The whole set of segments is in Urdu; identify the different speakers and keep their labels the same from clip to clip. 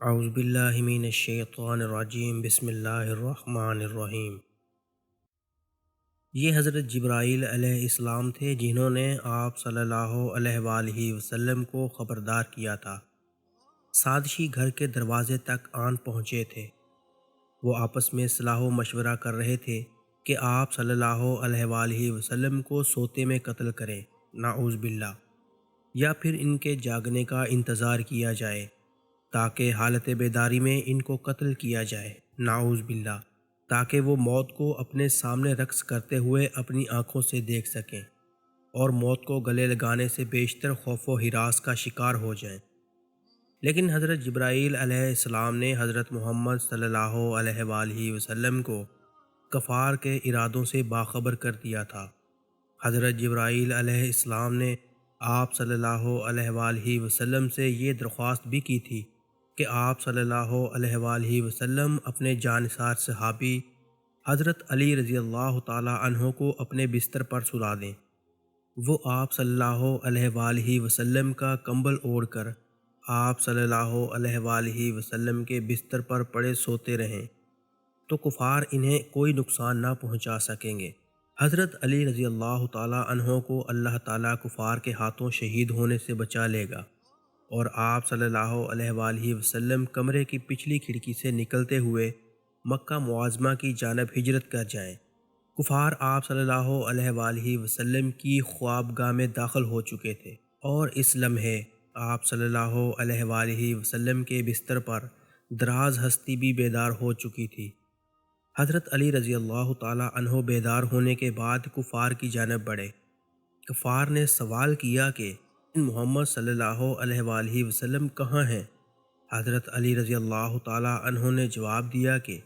Speaker 1: اعوذ باللہ من الشیطان الرجیم بسم اللہ الرحمن الرحیم۔ یہ حضرت جبرائیل علیہ السلام تھے جنہوں نے آپ صلی اللہ علیہ وآلہ وسلم کو خبردار کیا تھا۔ سادشی گھر کے دروازے تک آن پہنچے تھے۔ وہ آپس میں صلاح و مشورہ کر رہے تھے کہ آپ صلی اللہ علیہ وآلہ وسلم کو سوتے میں قتل کریں، نعوذ باللہ، یا پھر ان کے جاگنے کا انتظار کیا جائے تاکہ حالت بیداری میں ان کو قتل کیا جائے، نعوذ باللہ، تاکہ وہ موت کو اپنے سامنے رقص کرتے ہوئے اپنی آنکھوں سے دیکھ سکیں اور موت کو گلے لگانے سے بیشتر خوف و ہراس کا شکار ہو جائیں۔ لیکن حضرت جبرائیل علیہ السلام نے حضرت محمد صلی اللہ علیہ وآلہ وسلم کو کفار کے ارادوں سے باخبر کر دیا تھا۔ حضرت جبرائیل علیہ السلام نے آپ صلی اللہ علیہ وآلہ وسلم سے یہ درخواست بھی کی تھی کہ آپ صلی اللہ علیہ وآلہ وسلم اپنے جانثار صحابی حضرت علی رضی اللہ تعالی عنہ کو اپنے بستر پر سلا دیں۔ وہ آپ صلی اللہ علیہ وآلہ وسلم کا کمبل اوڑھ کر آپ صلی اللہ علیہ وآلہ وسلم کے بستر پر پڑے سوتے رہیں تو کفار انہیں کوئی نقصان نہ پہنچا سکیں گے۔ حضرت علی رضی اللہ تعالی عنہ کو اللہ تعالیٰ کفار کے ہاتھوں شہید ہونے سے بچا لے گا، اور آپ صلی اللہ علیہ وآلہ وسلم کمرے کی پچھلی کھڑکی سے نکلتے ہوئے مکہ معظمہ کی جانب ہجرت کر جائیں۔ کفار آپ صلی اللہ علیہ وآلہ وسلم کی خوابگاہ میں داخل ہو چکے تھے، اور اس لمحے آپ صلی اللہ علیہ وآلہ وسلم کے بستر پر دراز ہستی بھی بیدار ہو چکی تھی۔ حضرت علی رضی اللہ تعالی عنہ بیدار ہونے کے بعد کفار کی جانب بڑھے۔ کفار نے سوال کیا کہ محمد صلی اللہ علیہ وآلہ وسلم کہاں ہیں؟ حضرت علی رضی اللہ تعالی عنہ نے جواب دیا کہ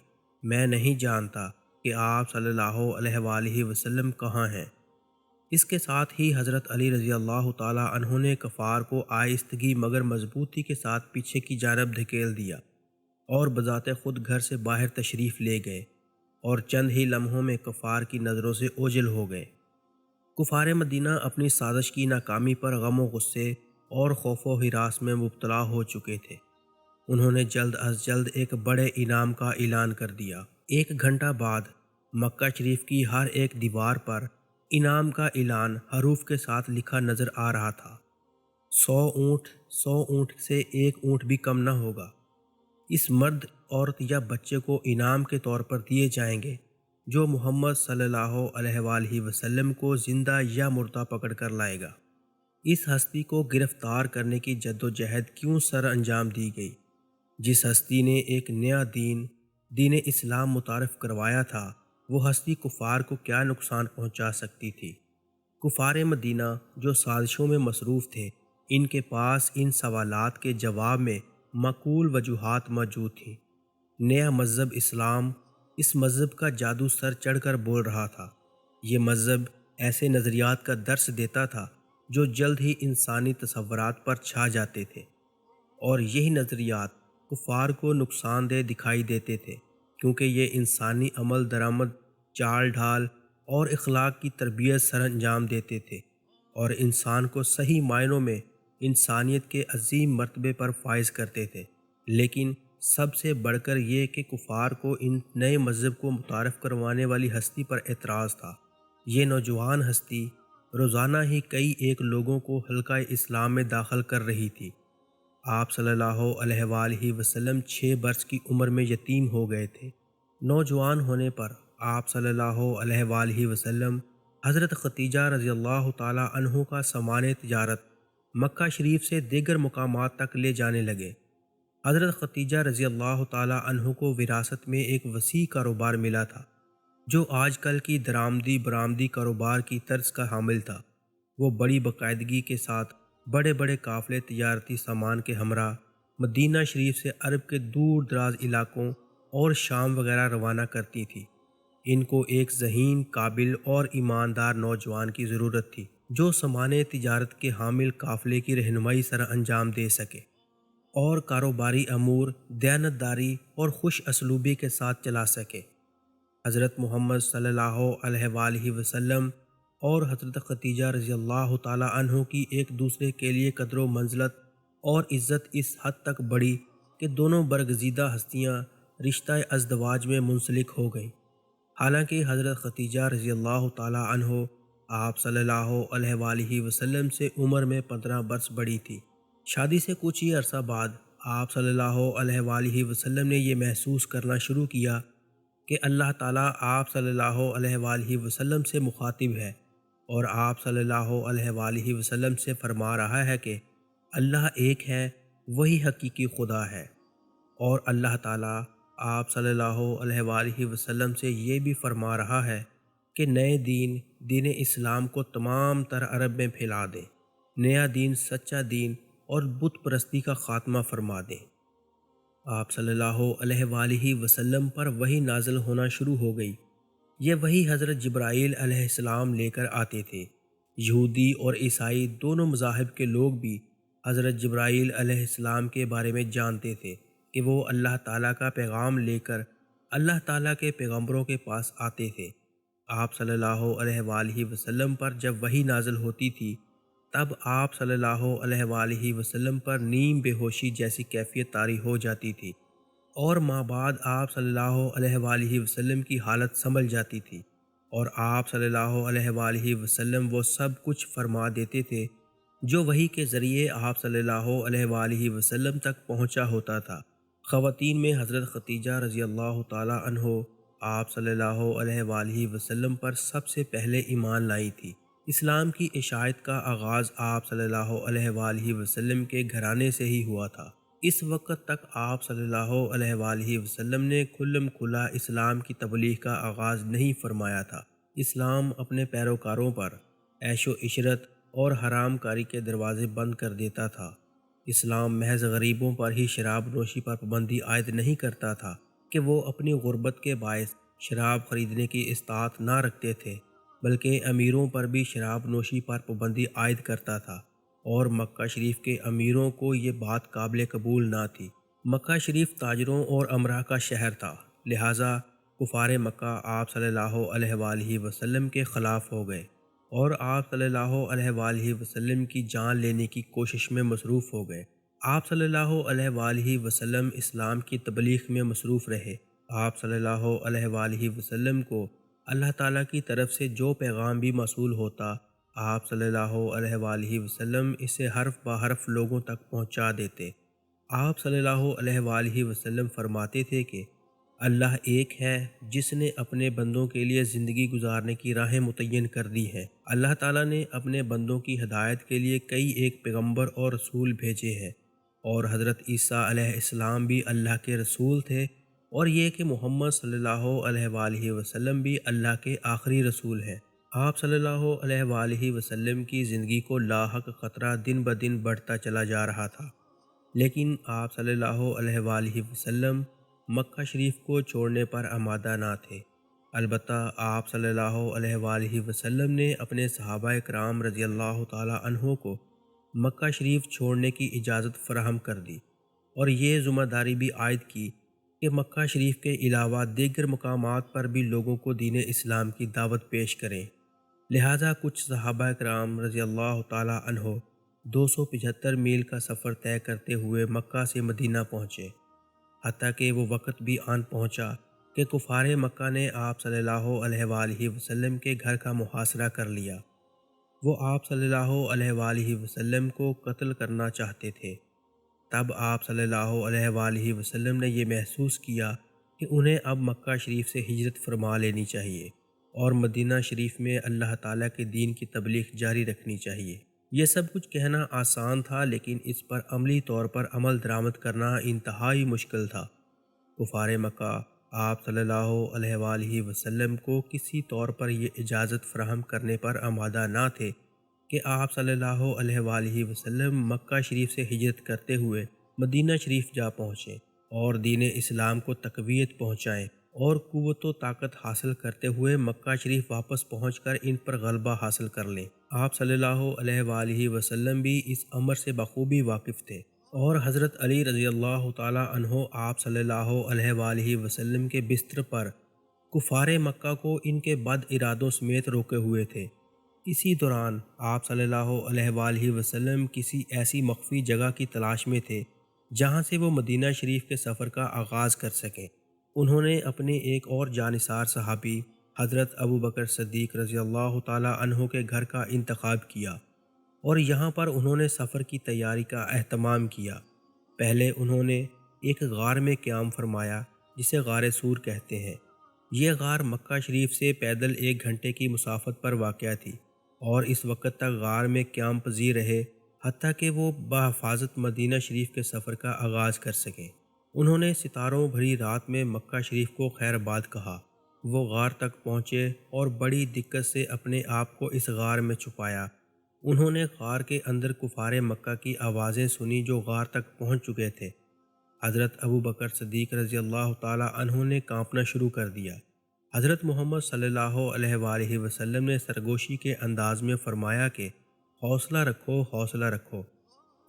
Speaker 1: میں نہیں جانتا کہ آپ صلی اللہ علیہ وآلہ وسلم کہاں ہیں۔ اس کے ساتھ ہی حضرت علی رضی اللہ تعالی عنہ نے کفار کو آہستگی مگر مضبوطی کے ساتھ پیچھے کی جانب دھکیل دیا اور بذات خود گھر سے باہر تشریف لے گئے، اور چند ہی لمحوں میں کفار کی نظروں سے اوجھل ہو گئے۔ کفار مدینہ اپنی سازش کی ناکامی پر غم و غصے اور خوف و ہراس میں مبتلا ہو چکے تھے۔ انہوں نے جلد از جلد ایک بڑے انعام کا اعلان کر دیا۔ 1 گھنٹہ بعد مکہ شریف کی ہر ایک دیوار پر انعام کا اعلان حروف کے ساتھ لکھا نظر آ رہا تھا۔ 100 اونٹ سے 1 اونٹ بھی کم نہ ہوگا۔ اس مرد، عورت یا بچے کو انعام کے طور پر دیے جائیں گے جو محمد صلی اللہ علیہ وآلہ وسلم کو زندہ یا مردہ پکڑ کر لائے گا۔ اس ہستی کو گرفتار کرنے کی جد و جہد کیوں سر انجام دی گئی؟ جس ہستی نے ایک نیا دین اسلام متعارف کروایا تھا، وہ ہستی کفار کو کیا نقصان پہنچا سکتی تھی؟ کفار مدینہ جو سازشوں میں مصروف تھے، ان کے پاس ان سوالات کے جواب میں معقول وجوہات موجود تھیں۔ نیا مذہب اسلام، اس مذہب کا جادو سر چڑھ کر بول رہا تھا۔ یہ مذہب ایسے نظریات کا درس دیتا تھا جو جلد ہی انسانی تصورات پر چھا جاتے تھے، اور یہی نظریات کفار کو نقصان دہ دکھائی دیتے تھے کیونکہ یہ انسانی عمل درآمد، چال ڈھال اور اخلاق کی تربیت سر انجام دیتے تھے، اور انسان کو صحیح معنوں میں انسانیت کے عظیم مرتبے پر فائز کرتے تھے۔ لیکن سب سے بڑھ کر یہ کہ کفار کو ان نئے مذہب کو متعارف کروانے والی ہستی پر اعتراض تھا۔ یہ نوجوان ہستی روزانہ ہی کئی ایک لوگوں کو حلقہ اسلام میں داخل کر رہی تھی۔ آپ صلی اللہ علیہ وآلہ وسلم 6 برس کی عمر میں یتیم ہو گئے تھے۔ نوجوان ہونے پر آپ صلی اللہ علیہ وآلہ وسلم حضرت ختیجہ رضی اللہ تعالی عنہ کا سامان تجارت مکہ شریف سے دیگر مقامات تک لے جانے لگے۔ حضرت ختیجہ رضی اللہ تعالی عنہ کو وراثت میں ایک وسیع کاروبار ملا تھا جو آج کل کی درآمدی برآمدی کاروبار کی طرز کا حامل تھا۔ وہ بڑی باقاعدگی کے ساتھ بڑے بڑے قافلے تجارتی سامان کے ہمراہ مدینہ شریف سے عرب کے دور دراز علاقوں اور شام وغیرہ روانہ کرتی تھی۔ ان کو ایک ذہین، قابل اور ایماندار نوجوان کی ضرورت تھی جو سامان تجارت کے حامل قافلے کی رہنمائی سر انجام دے سکے اور کاروباری امور دیانتداری اور خوش اسلوبی کے ساتھ چلا سکے۔ حضرت محمد صلی اللہ علیہ وآلہ وسلم اور حضرت ختیجہ رضی اللہ تعالی عنہ کی ایک دوسرے کے لیے قدر و منزلت اور عزت اس حد تک بڑھی کہ دونوں برگزیدہ ہستیاں رشتہ ازدواج میں منسلک ہو گئیں۔ حالانکہ حضرت ختیجہ رضی اللہ تعالیٰ عنہ آپ صلی اللہ علیہ وآلہ وسلم سے عمر میں 15 برس بڑی تھی۔ شادی سے کچھ ہی عرصہ بعد آپ صلی اللہ علیہ وآلہ وسلم نے یہ محسوس کرنا شروع کیا کہ اللہ تعالیٰ آپ صلی اللہ علیہ وآلہ وسلم سے مخاطب ہے، اور آپ صلی اللہ علیہ وآلہ وسلم سے فرما رہا ہے کہ اللہ ایک ہے، وہی حقیقی خدا ہے۔ اور اللہ تعالیٰ آپ صلی اللہ علیہ وآلہ وسلم سے یہ بھی فرما رہا ہے کہ نئے دین اسلام کو تمام تر عرب میں پھیلا دیں، نیا دین، سچا دین اور بت پرستی کا خاتمہ فرما دیں۔ آپ صلی اللہ علیہ وآلہ وسلم پر وحی نازل ہونا شروع ہو گئی۔ یہ وحی حضرت جبرائیل علیہ السلام لے کر آتے تھے۔ یہودی اور عیسائی دونوں مذاہب کے لوگ بھی حضرت جبرائیل علیہ السلام کے بارے میں جانتے تھے کہ وہ اللہ تعالیٰ کا پیغام لے کر اللہ تعالیٰ کے پیغمبروں کے پاس آتے تھے۔ آپ صلی اللہ علیہ وآلہ وسلم پر جب وحی نازل ہوتی تھی تب آپ صلی اللہ علیہ وآلہ وسلم پر نیم بے ہوشی جیسی کیفیت طاری ہو جاتی تھی، اور ماں بعد آپ صلی اللہ علیہ وآلہ وسلم کی حالت سنبھل جاتی تھی، اور آپ صلی اللہ علیہ وآلہ وسلم وہ سب کچھ فرما دیتے تھے جو وحی کے ذریعے آپ صلی اللہ علیہ وآلہ وسلم تک پہنچا ہوتا تھا۔ خواتین میں حضرت ختیجہ رضی اللہ تعالیٰ عنہ آپ صلی اللہ علیہ وآلہ وسلم پر سب سے پہلے ایمان لائی تھی۔ اسلام کی اشاعت کا آغاز آپ صلی اللہ علیہ وآلہ وسلم کے گھرانے سے ہی ہوا تھا۔ اس وقت تک آپ صلی اللہ علیہ وآلہ وسلم نے کھلم کھلا اسلام کی تبلیغ کا آغاز نہیں فرمایا تھا۔ اسلام اپنے پیروکاروں پر عیش و عشرت اور حرام کاری کے دروازے بند کر دیتا تھا۔ اسلام محض غریبوں پر ہی شراب نوشی پر پابندی عائد نہیں کرتا تھا کہ وہ اپنی غربت کے باعث شراب خریدنے کی استطاعت نہ رکھتے تھے، بلکہ امیروں پر بھی شراب نوشی پر پابندی عائد کرتا تھا، اور مکہ شریف کے امیروں کو یہ بات قابل قبول نہ تھی۔ مکہ شریف تاجروں اور امراء کا شہر تھا، لہٰذا کفار مکہ آپ صلی اللہ علیہ وآلہ وسلم کے خلاف ہو گئے اور آپ صلی اللہ علیہ وآلہ وسلم کی جان لینے کی کوشش میں مصروف ہو گئے۔ آپ صلی اللہ علیہ وآلہ وسلم اسلام کی تبلیغ میں مصروف رہے۔ آپ صلی اللہ علیہ وآلہ وسلم کو اللہ تعالیٰ کی طرف سے جو پیغام بھی موصول ہوتا، آپ صلی اللہ علیہ وآلہ وسلم اسے حرف بہ حرف لوگوں تک پہنچا دیتے۔ آپ صلی اللہ علیہ وآلہ وسلم فرماتے تھے کہ اللہ ایک ہے جس نے اپنے بندوں کے لیے زندگی گزارنے کی راہیں متعین کر دی ہیں۔ اللہ تعالیٰ نے اپنے بندوں کی ہدایت کے لیے کئی ایک پیغمبر اور رسول بھیجے ہیں، اور حضرت عیسیٰ علیہ السلام بھی اللہ کے رسول تھے، اور یہ کہ محمد صلی اللہ علیہ وآلہ وسلم بھی اللہ کے آخری رسول ہیں۔ آپ صلی اللہ علیہ وآلہ وسلم کی زندگی کو لاحق خطرہ دن بدن بڑھتا چلا جا رہا تھا، لیکن آپ صلی اللہ علیہ وآلہ وسلم مکہ شریف کو چھوڑنے پر آمادہ نہ تھے۔ البتہ آپ صلی اللہ علیہ وآلہ وسلم نے اپنے صحابہ کرام رضی اللہ تعالیٰ عنہ کو مکہ شریف چھوڑنے کی اجازت فراہم کر دی، اور یہ ذمہ داری بھی عائد کی کہ مکہ شریف کے علاوہ دیگر مقامات پر بھی لوگوں کو دین اسلام کی دعوت پیش کریں۔ لہٰذا کچھ صحابہ کرام رضی اللہ تعالیٰ عنہ 275 میل کا سفر طے کرتے ہوئے مکہ سے مدینہ پہنچے، حتیٰ کہ وہ وقت بھی آن پہنچا کہ کفار مکہ نے آپ صلی اللہ علیہ وآلہ وسلم کے گھر کا محاصرہ کر لیا۔ وہ آپ صلی اللہ علیہ وآلہ وسلم کو قتل کرنا چاہتے تھے۔ تب آپ صلی اللہ علیہ وآلہ وسلم نے یہ محسوس کیا کہ انہیں اب مکہ شریف سے ہجرت فرما لینی چاہیے اور مدینہ شریف میں اللہ تعالیٰ کے دین کی تبلیغ جاری رکھنی چاہیے۔ یہ سب کچھ کہنا آسان تھا، لیکن اس پر عملی طور پر عمل درآمد کرنا انتہائی مشکل تھا۔ کفار مکہ آپ صلی اللہ علیہ وآلہ وسلم کو کسی طور پر یہ اجازت فراہم کرنے پر آمادہ نہ تھے کہ آپ صلی اللہ علیہ وآلہ وسلم مکہ شریف سے ہجرت کرتے ہوئے مدینہ شریف جا پہنچیں اور دین اسلام کو تقویت پہنچائیں، اور قوت و طاقت حاصل کرتے ہوئے مکہ شریف واپس پہنچ کر ان پر غلبہ حاصل کر لیں۔ آپ صلی اللہ علیہ وآلہ وسلم بھی اس امر سے بخوبی واقف تھے، اور حضرت علی رضی اللہ تعالیٰ عنہ آپ صلی اللہ علیہ وآلہ وسلم کے بستر پر کفار مکہ کو ان کے بد ارادوں سمیت روکے ہوئے تھے۔ اسی دوران آپ صلی اللہ علیہ وآلہ وسلم کسی ایسی مخفی جگہ کی تلاش میں تھے جہاں سے وہ مدینہ شریف کے سفر کا آغاز کر سکیں۔ انہوں نے اپنے ایک اور جانثار صحابی حضرت ابو بکر صدیق رضی اللہ تعالیٰ عنہ کے گھر کا انتخاب کیا اور یہاں پر انہوں نے سفر کی تیاری کا اہتمام کیا۔ پہلے انہوں نے ایک غار میں قیام فرمایا جسے غار سور کہتے ہیں۔ یہ غار مکہ شریف سے پیدل 1 گھنٹے کی مسافت پر واقع تھی اور اس وقت تک غار میں قیام پذیر رہے حتیٰ کہ وہ بحفاظت مدینہ شریف کے سفر کا آغاز کر سکیں۔ انہوں نے ستاروں بھری رات میں مکہ شریف کو خیر آباد کہا۔ وہ غار تک پہنچے اور بڑی دقت سے اپنے آپ کو اس غار میں چھپایا۔ انہوں نے غار کے اندر کفار مکہ کی آوازیں سنی جو غار تک پہنچ چکے تھے۔ حضرت ابو بکر صدیق رضی اللہ تعالیٰ عنہ نے کانپنا شروع کر دیا۔ حضرت محمد صلی اللہ علیہ وآلہ وسلم نے سرگوشی کے انداز میں فرمایا کہ حوصلہ رکھو، حوصلہ رکھو۔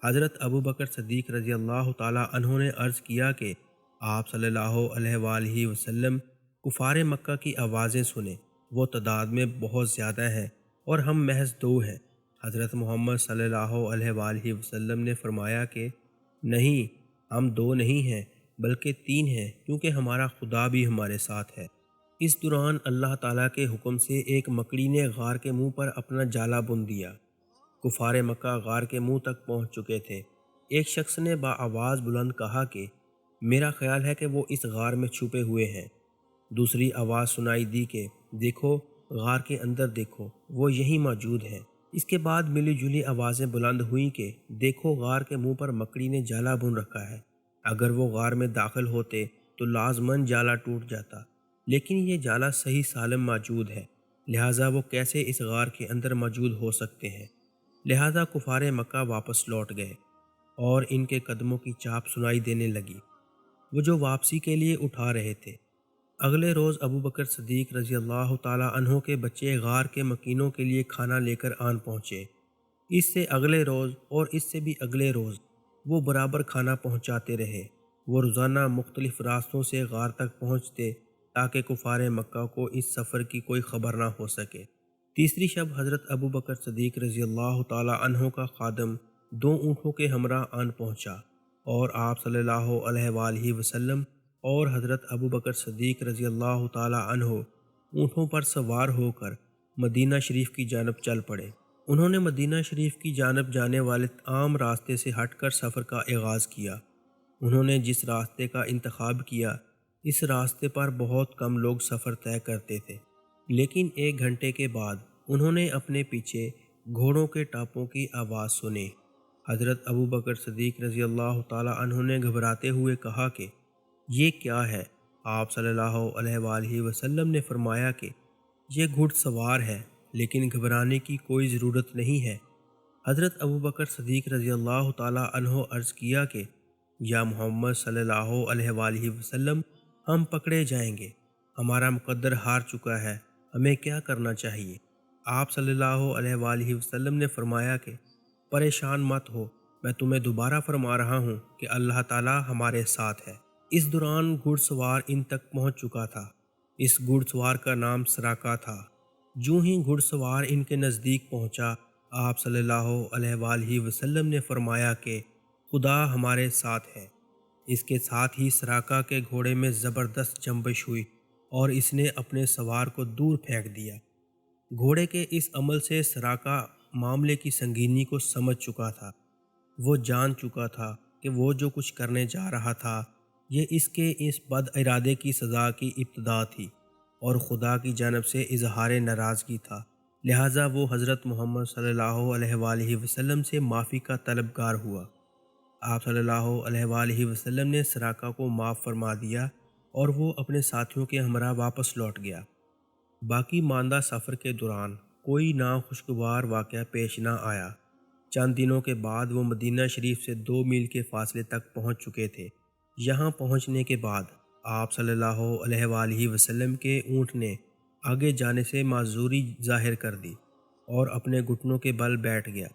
Speaker 1: حضرت ابو بکر صدیق رضی اللہ تعالیٰ عنہ نے عرض کیا کہ آپ صلی اللہ علیہ وآلہ وسلم کفار مکہ کی آوازیں سنیں، وہ تعداد میں بہت زیادہ ہیں اور ہم محض 2 ہیں۔ حضرت محمد صلی اللہ علیہ وآلہ وسلم نے فرمایا کہ نہیں، ہم 2 نہیں ہیں بلکہ 3 ہیں، کیونکہ ہمارا خدا بھی ہمارے ساتھ ہے۔ اس دوران اللہ تعالیٰ کے حکم سے ایک مکڑی نے غار کے منہ پر اپنا جالا بن دیا۔ کفار مکہ غار کے منہ تک پہنچ چکے تھے۔ ایک شخص نے بآواز بلند کہا کہ میرا خیال ہے کہ وہ اس غار میں چھپے ہوئے ہیں۔ دوسری آواز سنائی دی کہ دیکھو، غار کے اندر دیکھو، وہ یہیں موجود ہیں۔ اس کے بعد ملی جلی آوازیں بلند ہوئیں کہ دیکھو، غار کے منہ پر مکڑی نے جالا بن رکھا ہے۔ اگر وہ غار میں داخل ہوتے تو لازماً جالا ٹوٹ جاتا، لیکن یہ جالا صحیح سالم موجود ہے، لہٰذا وہ کیسے اس غار کے اندر موجود ہو سکتے ہیں؟ لہٰذا کفار مکہ واپس لوٹ گئے اور ان کے قدموں کی چاپ سنائی دینے لگی، وہ جو واپسی کے لیے اٹھا رہے تھے۔ اگلے روز ابو بکر صدیق رضی اللہ تعالیٰ عنہ کے بچے غار کے مکینوں کے لیے کھانا لے کر آن پہنچے۔ اس سے اگلے روز اور اس سے بھی اگلے روز وہ برابر کھانا پہنچاتے رہے۔ وہ روزانہ مختلف راستوں سے غار تک پہنچتے تاکہ کفار مکہ کو اس سفر کی کوئی خبر نہ ہو سکے۔ تیسری شب حضرت ابو بکر صدیق رضی اللہ تعالیٰ عنہ کا خادم 2 اونٹوں کے ہمراہ آن پہنچا اور آپ صلی اللہ علیہ وآلہ وسلم اور حضرت ابو بکر صدیق رضی اللہ تعالیٰ عنہ اونٹوں پر سوار ہو کر مدینہ شریف کی جانب چل پڑے۔ انہوں نے مدینہ شریف کی جانب جانے والے عام راستے سے ہٹ کر سفر کا آغاز کیا۔ انہوں نے جس راستے کا انتخاب کیا، اس راستے پر بہت کم لوگ سفر طے کرتے تھے، لیکن 1 گھنٹے کے بعد انہوں نے اپنے پیچھے گھوڑوں کے ٹاپوں کی آواز سنی۔ حضرت ابو بکر صدیق رضی اللہ تعالیٰ عنہ نے گھبراتے ہوئے کہا کہ یہ کیا ہے؟ آپ صلی اللہ علیہ وآلہ وسلم نے فرمایا کہ یہ گھڑ سوار ہے، لیکن گھبرانے کی کوئی ضرورت نہیں ہے۔ حضرت ابو بکر صدیق رضی اللہ تعالیٰ عنہ عرض کیا کہ یا محمد صلی اللہ علیہ وآلہ وسلم، ہم پکڑے جائیں گے، ہمارا مقدر ہار چکا ہے، ہمیں کیا کرنا چاہیے؟ آپ صلی اللہ علیہ وآلہ وسلم نے فرمایا کہ پریشان مت ہو، میں تمہیں دوبارہ فرما رہا ہوں کہ اللہ تعالیٰ ہمارے ساتھ ہے۔ اس دوران گھڑ سوار ان تک پہنچ چکا تھا۔ اس گھڑ سوار کا نام سراقہ تھا۔ جو ہی گھڑ سوار ان کے نزدیک پہنچا، آپ صلی اللہ علیہ وآلہ وسلم نے فرمایا کہ خدا ہمارے ساتھ ہے۔ اس کے ساتھ ہی سراقہ کے گھوڑے میں زبردست جنبش ہوئی اور اس نے اپنے سوار کو دور پھینک دیا۔ گھوڑے کے اس عمل سے سراقہ معاملے کی سنگینی کو سمجھ چکا تھا۔ وہ جان چکا تھا کہ وہ جو کچھ کرنے جا رہا تھا یہ اس کے اس بد ارادے کی سزا کی ابتدا تھی اور خدا کی جانب سے اظہار ناراضگی تھا، لہٰذا وہ حضرت محمد صلی اللہ علیہ وآلہ وسلم سے معافی کا طلبگار ہوا۔ آپ صلی اللہ علیہ وآلہ وسلم نے سراقہ کو معاف فرما دیا اور وہ اپنے ساتھیوں کے ہمراہ واپس لوٹ گیا۔ باقی ماندہ سفر کے دوران کوئی ناخوشگوار واقعہ پیش نہ آیا۔ چند دنوں کے بعد وہ مدینہ شریف سے 2 میل کے فاصلے تک پہنچ چکے تھے۔ یہاں پہنچنے کے بعد آپ صلی اللہ علیہ وآلہ وسلم کے اونٹ نے آگے جانے سے معذوری ظاہر کر دی اور اپنے گھٹنوں کے بل بیٹھ گیا۔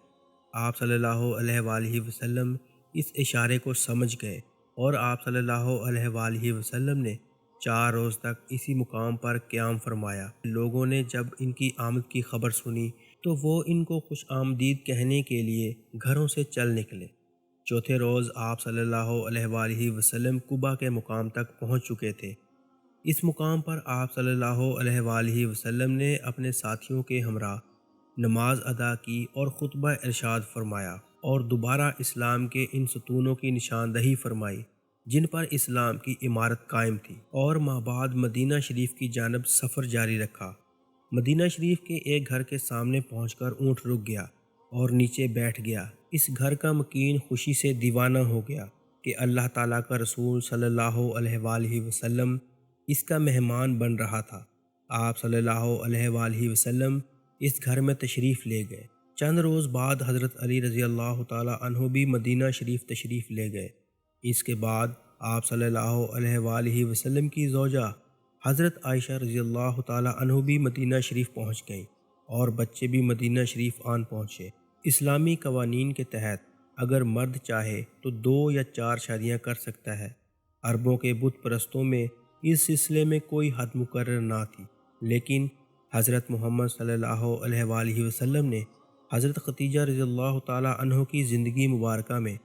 Speaker 1: آپ صلی اللہ علیہ وآلہ وسلم اس اشارے کو سمجھ گئے اور آپ صلی اللہ علیہ وآلہ وسلم نے 4 روز تک اسی مقام پر قیام فرمایا۔ لوگوں نے جب ان کی آمد کی خبر سنی تو وہ ان کو خوش آمدید کہنے کے لیے گھروں سے چل نکلے۔ چوتھے روز آپ صلی اللہ علیہ وآلہ وسلم قباء کے مقام تک پہنچ چکے تھے۔ اس مقام پر آپ صلی اللہ علیہ وآلہ وسلم نے اپنے ساتھیوں کے ہمراہ نماز ادا کی اور خطبہ ارشاد فرمایا اور دوبارہ اسلام کے ان ستونوں کی نشاندہی فرمائی جن پر اسلام کی عمارت قائم تھی، اور ماہ بعد مدینہ شریف کی جانب سفر جاری رکھا۔ مدینہ شریف کے ایک گھر کے سامنے پہنچ کر اونٹ رک گیا اور نیچے بیٹھ گیا۔ اس گھر کا مکین خوشی سے دیوانہ ہو گیا کہ اللہ تعالیٰ کا رسول صلی اللہ علیہ وآلہ وسلم اس کا مہمان بن رہا تھا۔ آپ صلی اللہ علیہ وآلہ وسلم اس گھر میں تشریف لے گئے۔ چند روز بعد حضرت علی رضی اللہ تعالیٰ عنہ بھی مدینہ شریف تشریف لے گئے۔ اس کے بعد آپ صلی اللہ علیہ وآلہ وسلم کی زوجہ حضرت عائشہ رضی اللہ تعالیٰ عنہ بھی مدینہ شریف پہنچ گئیں اور بچے بھی مدینہ شریف آن پہنچے۔ اسلامی قوانین کے تحت اگر مرد چاہے تو 2 یا 4 شادیاں کر سکتا ہے۔ عربوں کے بت پرستوں میں اس سلسلے میں کوئی حد مقرر نہ تھی، لیکن حضرت محمد صلی اللہ علیہ وآلہ وسلم نے حضرت خدیجہ رضی اللہ تعالیٰ عنہ کی زندگی مبارکہ میں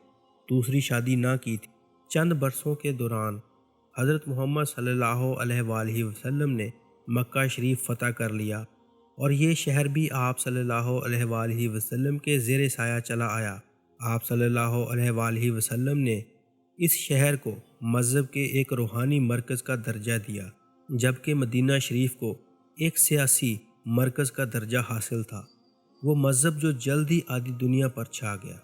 Speaker 1: دوسری شادی نہ کی تھی۔ چند برسوں کے دوران حضرت محمد صلی اللہ علیہ وآلہ وسلم نے مکہ شریف فتح کر لیا اور یہ شہر بھی آپ صلی اللہ علیہ وآلہ وسلم کے زیر سایہ چلا آیا۔ آپ صلی اللہ علیہ وآلہ وسلم نے اس شہر کو مذہب کے ایک روحانی مرکز کا درجہ دیا، جبکہ مدینہ شریف کو ایک سیاسی مرکز کا درجہ حاصل تھا، وہ مذہب جو جلد ہی آدھی دنیا پر چھا گیا۔